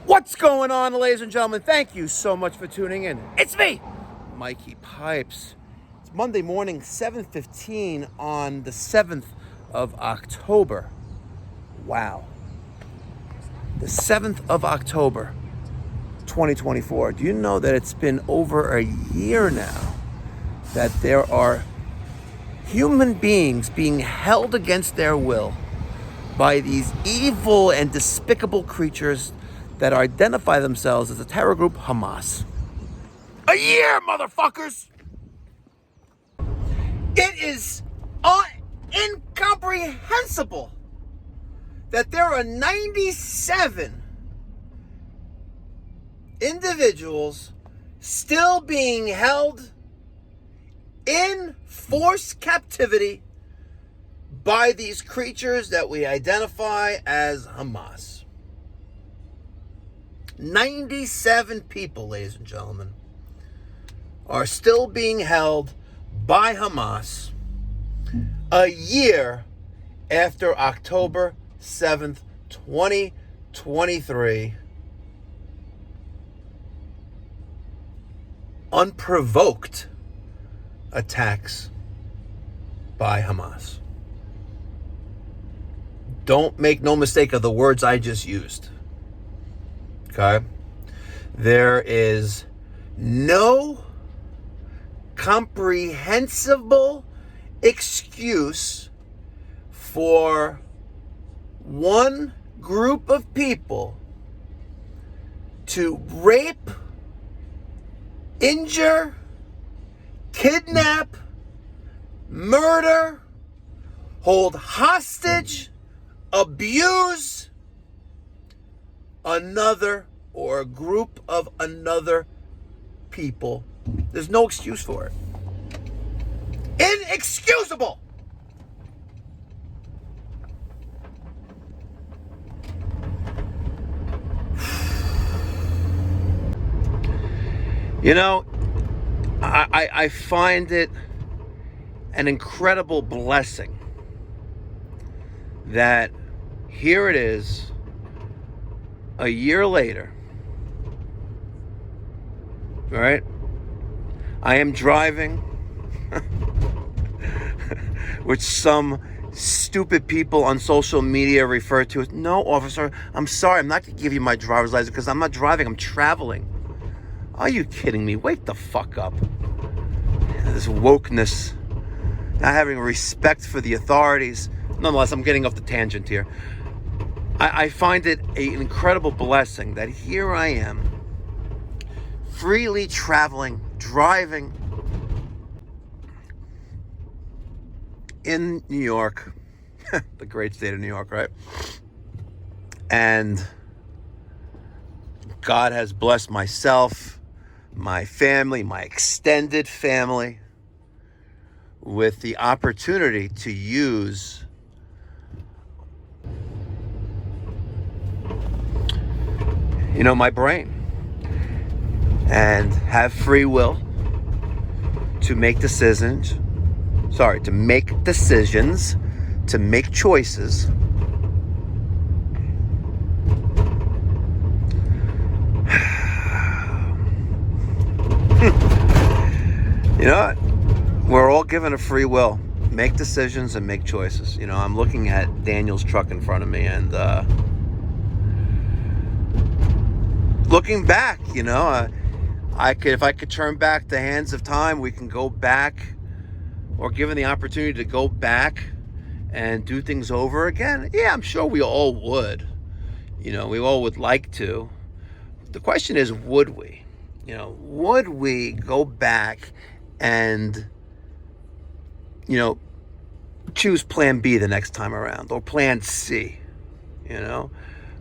What's going on, ladies and gentlemen? Thank you so much for tuning in. It's me, Mikey Pipes. It's Monday morning, 7:15 on the 7th of October. Wow. The 7th of October, 2024. Do you know that it's been over a year now that there are human beings being held against their will by these evil and despicable creatures that identify themselves as the terror group Hamas? A year, motherfuckers! It is incomprehensible that there are 97 individuals still being held in forced captivity by these creatures that we identify as Hamas. 97 people, ladies and gentlemen, are still being held by Hamas a year after October 7th, 2023. Unprovoked attacks by Hamas. Don't make no mistake of the words I just used. Okay? There is no comprehensible excuse for one group of people to rape, injure, kidnap, murder, hold hostage, abuse another or a group of another people. There's no excuse for it. Inexcusable! You know, I find it an incredible blessing that here it is, a year later, all right? I am driving, which some stupid people on social media refer to as, no, officer, I'm sorry, I'm not going to give you my driver's license because I'm not driving, I'm traveling. Are you kidding me? Wake the fuck up. This wokeness, not having respect for the authorities. Nonetheless, I'm getting off the tangent here. I find it an incredible blessing that here I am, freely traveling, driving in New York, the great state of New York, right? And God has blessed myself, my family, my extended family, with the opportunity to use my brain and have free will to make decisions, to make choices. You know what? We're all given a free will. Make decisions and make choices. I'm looking at Daniel's truck in front of me and looking back, if I could turn back the hands of time, we can go back, or given the opportunity to go back and do things over again. Yeah, I'm sure we all would. We all would like to. The question is, would we? Would we go back and, choose plan B the next time around, or plan C,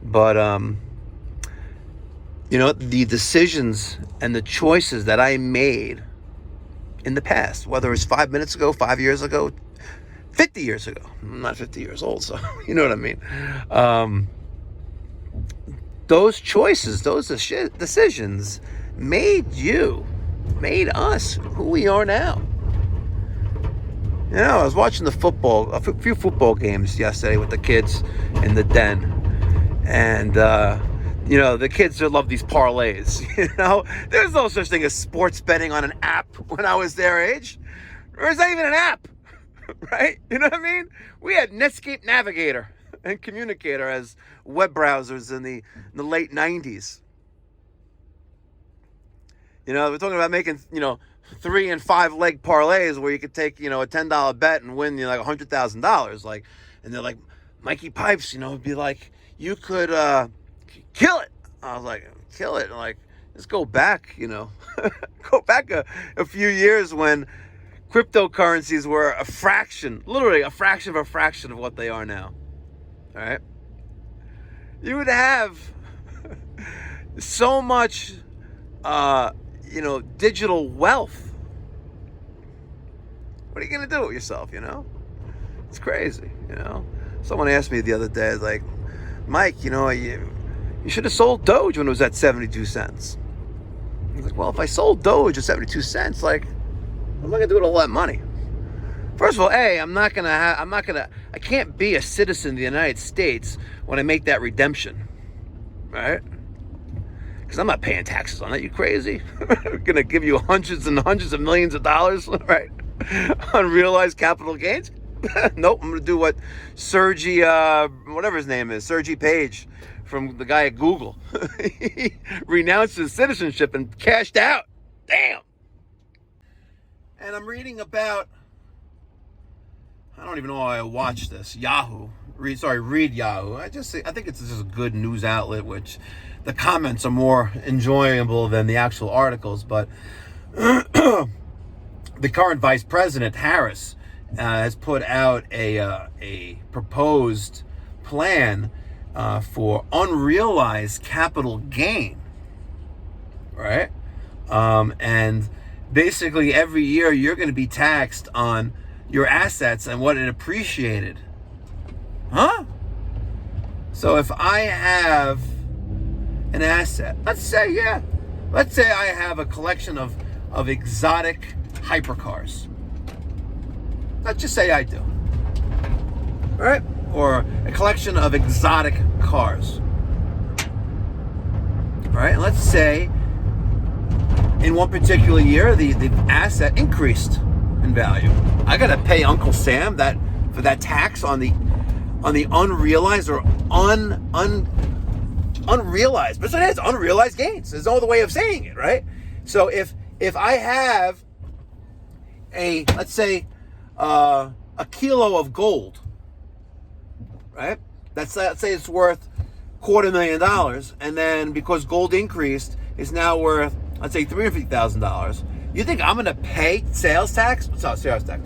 But, the decisions and the choices that I made in the past, whether it's 5 minutes ago, 5 years ago, 50 years ago. I'm not 50 years old, so you know what I mean. Those choices, those decisions made us who we are now. I was watching a few football games yesterday with the kids in the den. And the the kids that love these parlays. There's no such thing as sports betting on an app when I was their age. There's not even an app, right? You know what I mean? We had Netscape Navigator and Communicator as web browsers in the late 90s. We're talking about making, 3 and 5 leg parlays where you could take, a $10 bet and win, like $100,000. And they're like, Mikey Pipes, it'd be like, you could kill it. I was like, kill it? Like, let's go back, go back a few years when cryptocurrencies were literally a fraction of what they are now. All right? You would have so much, digital wealth. What are you going to do with yourself, It's crazy, Someone asked me the other day, like, Mike, you should have sold Doge when it was at 72 cents. I was like, well, if I sold Doge at 72 cents, like, what am I going to do with all that money? First of all, I can't be a citizen of the United States when I make that redemption, right? Because I'm not paying taxes on that. You crazy? I'm going to give you hundreds and hundreds of millions of dollars, right? Unrealized capital gains? Nope, I'm going to do what Sergey, whatever his name is, Sergey Page from the guy at Google. He renounced his citizenship and cashed out. Damn. And I'm reading about, I don't even know why I watched this, read Yahoo. I think it's just a good news outlet, which the comments are more enjoyable than the actual articles. But the current vice president, Harris, has put out a proposed plan for unrealized capital gain, right? And basically every year you're going to be taxed on your assets and what it appreciated. Huh? So if I have an asset, let's say I have a collection of exotic hypercars. Let's just say I do. All right? Or a collection of exotic cars. All right? And let's say in one particular year, the asset increased in value. I got to pay Uncle Sam for that tax on the unrealized or unrealized. But it's unrealized gains. There's no other way of saying it, right? So if I have let's say a kilo of gold, right? Let's say it's worth $250,000, and then because gold increased, it's now worth, let's say, $350,000. You think I'm going to pay sales tax? What's not sales tax?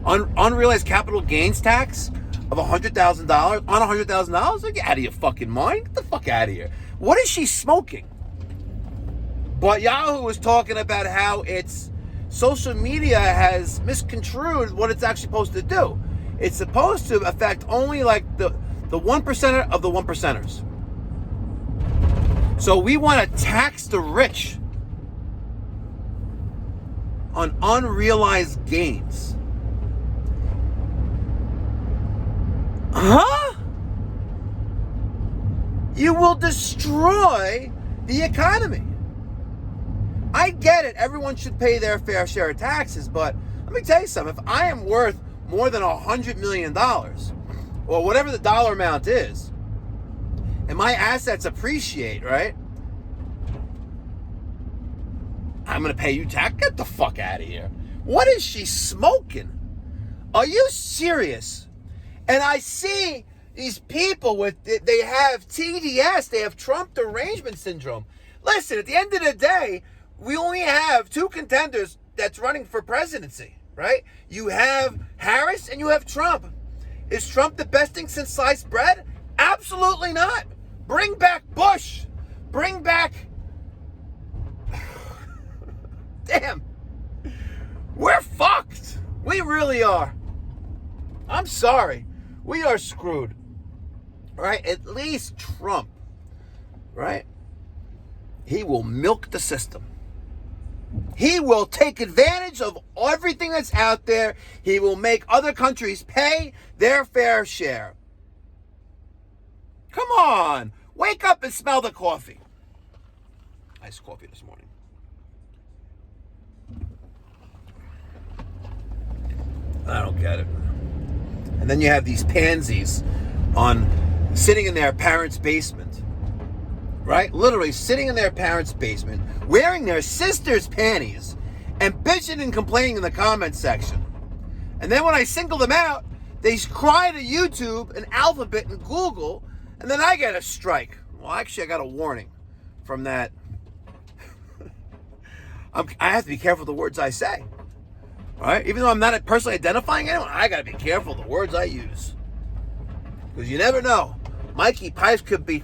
Unrealized capital gains tax of $100,000 on $100,000? Like, get out of your fucking mind. Get the fuck out of here. What is she smoking? But Yahoo was talking about how social media has misconstrued what it's actually supposed to do. It's supposed to affect only like the 1% of the 1%ers. So we want to tax the rich on unrealized gains. Huh? You will destroy the economy. I get it. Everyone should pay their fair share of taxes, but let me tell you something. If I am worth more than $100 million, or whatever the dollar amount is, and my assets appreciate, right? I'm going to pay you tax? Get the fuck out of here. What is she smoking? Are you serious? And I see these people they have TDS, they have Trump derangement syndrome. Listen, at the end of the day, we only have 2 contenders that's running for presidency, right? You have Harris and you have Trump. Is Trump the best thing since sliced bread? Absolutely not. Bring back Bush. Bring back... Damn. We're fucked. We really are. I'm sorry. We are screwed. Right? At least Trump, right? He will milk the system. He will take advantage of everything that's out there. He will make other countries pay their fair share. Come on. Wake up and smell the coffee. Iced coffee this morning. I don't get it. And then you have these pansies sitting in their parents' basement, right? Literally sitting in their parents' basement, wearing their sister's panties, and bitching and complaining in the comment section. And then when I single them out, they cry to YouTube and Alphabet and Google, and then I get a strike. Well, actually, I got a warning from that. I have to be careful the words I say. All right? Even though I'm not personally identifying anyone, I got to be careful the words I use. Because you never know. Mikey Pipes could be